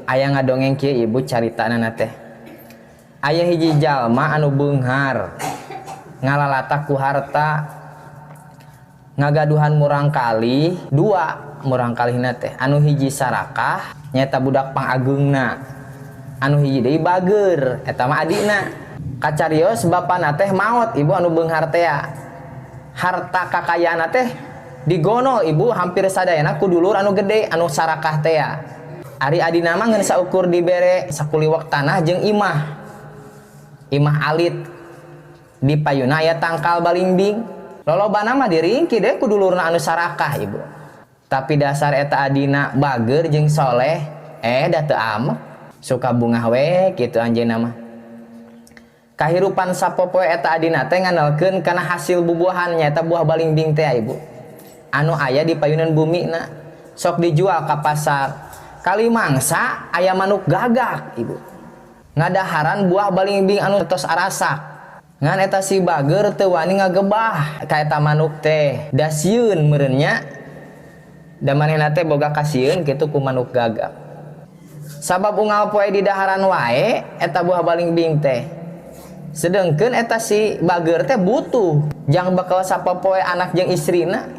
aya ngadongeng kieu ibu caritanana teh. Aya hiji jalma anu beunghar ngalalata ku harta ngagaduhan murang kali dua murang kalihna teh anu hiji sarakah nyaeta budak pangageungna anu hiji deui bager eta mah adina kacarios bapana teh maot ibu anu beunghar teh harta kakayaana teh digonol ibu hampir sadayana ku dulur anu gede anu sarakah teh ari adina mah ngeun saukur dibere sakuliwak tanah jeung imah alit di payuna aya tangkal balimbing lolobana mah diringki deh ku dulurna anu sarakah ibu tapi dasar eta adina bager jeung soleh da teu amek suka bungah we kitu anjeunna mah kahirupan sapopoe eta adina teh nganelkeun kana hasil bubuahan nyaeta buah balimbing teh ibu anu aya di payunan bumina sok dijual ka pasar kali mangsa aya manuk gagak ibu ngadaharan buah balimbing anu tos arasak ngan eta si bager teu wani ngagebah ka eta manuk teh da sieun meureunnya da manehna teh boga kasieun kitu ku manuk gagak sabab unggal poe di daharan wae eta buah balimbing teh sedengkeun eta si bager teh butuh jang bakal sapopoe anak jeung istrina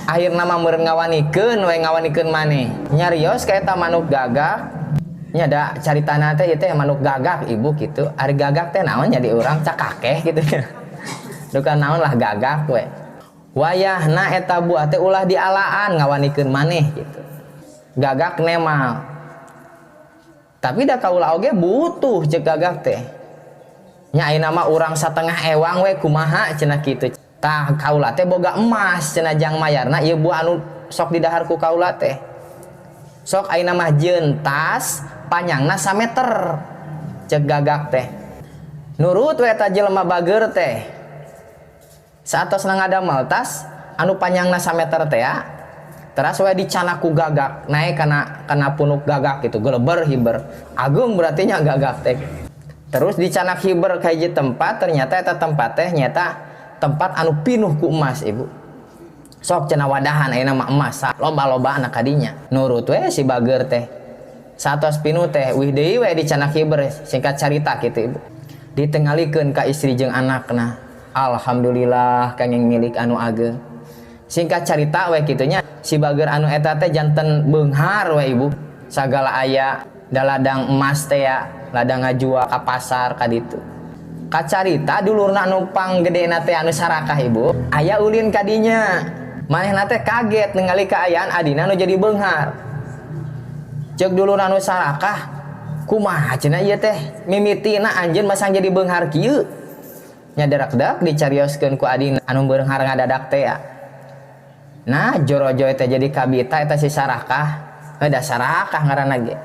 akhirna mah meureun ngawanikeun maneh nyarios ka eta manuk gagak nya da caritana teh ieu teh manuk gagak ibu kitu ari gagak teh naon nya di urang cak kakeh kitu duka naon lah gagak we wayahna eta buah teh ulah dialaan ngawanikeun maneh kitu gagak nemal tapi da kaula oge butuh ceuk gagak teh nya ayeuna mah urang satengah ewang we kumaha cenah kitu tah kaula teh boga emas cenah jang mayarna ieu buah anu sok didahar ku kaula teh sok ayeuna mah jeun tas panjangna 1 meter cek gagak teh nurut we eta jelema bager teh saatosna ngadamel tas anu panjangna 1 meter teh teras we dicanak ku gagak naik kana punuk gagak gitu geleber hiber agung berarti nya gagak teh terus dicanak hiber ka hiji tempat ternyata eta tempat teh nyata tempat anu pinuh ku emas ibu sok cenah wadahan ayeuna mah emas loba-loba anak kadinya nurut we si bager teh satos pinuh teh wih deui we dicanak hiber singkat carita kitu ibu ditengalikeun ka istri jeung anakna alhamdulillah kangeng milik anu ageung singkat carita we kitu nya si bager anu eta teh janten beunghar we ibu sagala aya da ladang emas teh ladang ngajual ka pasar ka ditu kacarita dulurna anu panggedena teh anu sarakah ibu aya ulin kadinya manehna teh kaget ningali kaayaan adina anu jadi beunghar cek dulur anu sarakah kumaha cenah ieu teh mimitina anjeun masang jadi beunghar kieu nya darak-darak dicarioskeun ku adina anu beunghar ngadadak teh nah jorojo teh jadi kabita eta si sarakah da sarakah ngaranna ge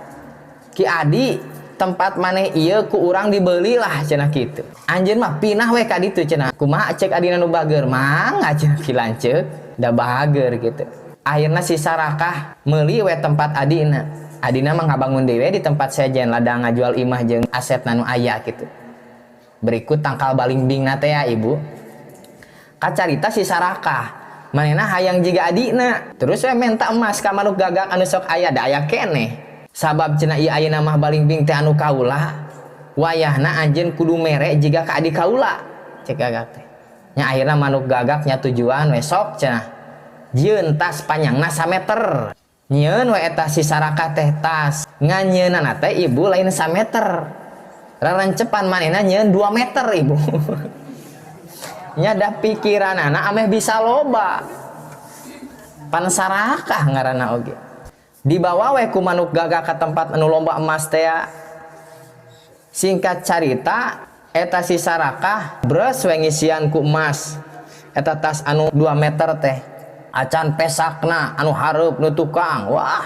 ki adi tempat maneh ieu ku urang dibeuli lah cenah kitu anjeun mah pinah we ka ditu cenah kumaha cek adina nu bager mangga cenah ki lanceuk da bager gitu akhirna si sarakah meuli we tempat adina mah ngabangun dewe di tempat sejen ladang ngajual imah jeung aset nanu aya gitu berikut tangkal balimbing na teh ibu kacarita si sarakah manehna hayang jiga adina terus we menta emas ka manuk gagak anu sok aya da aya keneh sabab cenah ieu ayeuna mah balimbing teh anu kaula wayahna anjeun kudu mere jiga ka adik kaula cek gagak teh nya akhirna manuk gagak nya tujuan we sok cenah jieun tas panjangna 1 meter nyieun we eta si sarakah teh tas nganyeunana teh ibu lain 1 meter rarancepan manehna nyieun 2 meter ibu nya da pikiranana ameh bisa loba pan sarakah ngaranna oge dibawa we ku manuk gagak ka tempat anu lomba emas teh singkat carita eta si sarakah beres we ngisian ku emas eta tas anu 2 meter teh acan pesakna anu hareup nu tukang wah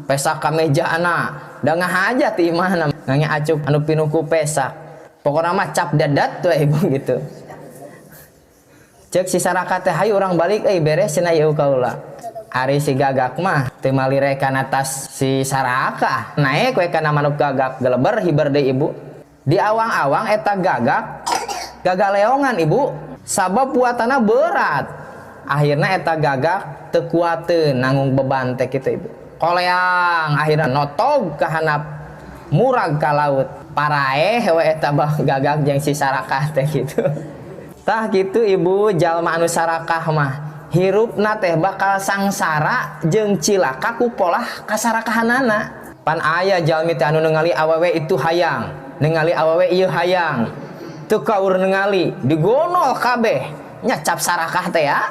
pesak ka mejana da ngahajat ti imahna ngange acuk anu pinuh ku pesak pokona mah cap dadat we ibu gitu cek si sarakah teh hayu urang balik beres cenah ieu kaula ari si gagak mah teu malire kana tas si sarakah naek we kana manuk gagak geleber hiber deui ibu di awang-awang eta gagak leongan ibu sabab buatanna berat akhirna eta gagak teu kuateun nanggung beban teh kitu ibu koleang akhirnya notog ke handap murag ka laut paraeh we eta gagak jeung si Sarakah teh gitu. Tah gitu ibu jalma anu sarakah mah hirupna teh bakal sangsara jeung cilaka ku polah kasarakahanana. Pan aya jalmi teh anu ningali awewe itu hayang, ningali awewe ieu hayang. Teu kaur ningali, digonol kabeh. Nya cap sarakah teh ya.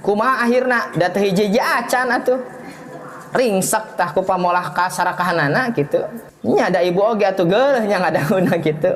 Kumaha akhirna da teu hiji-hiji acan atuh. Ringsek tah ku pamolah kasarakahanana gitu. Nya da ibu oge atuh geuleuh nya ngadauna gitu.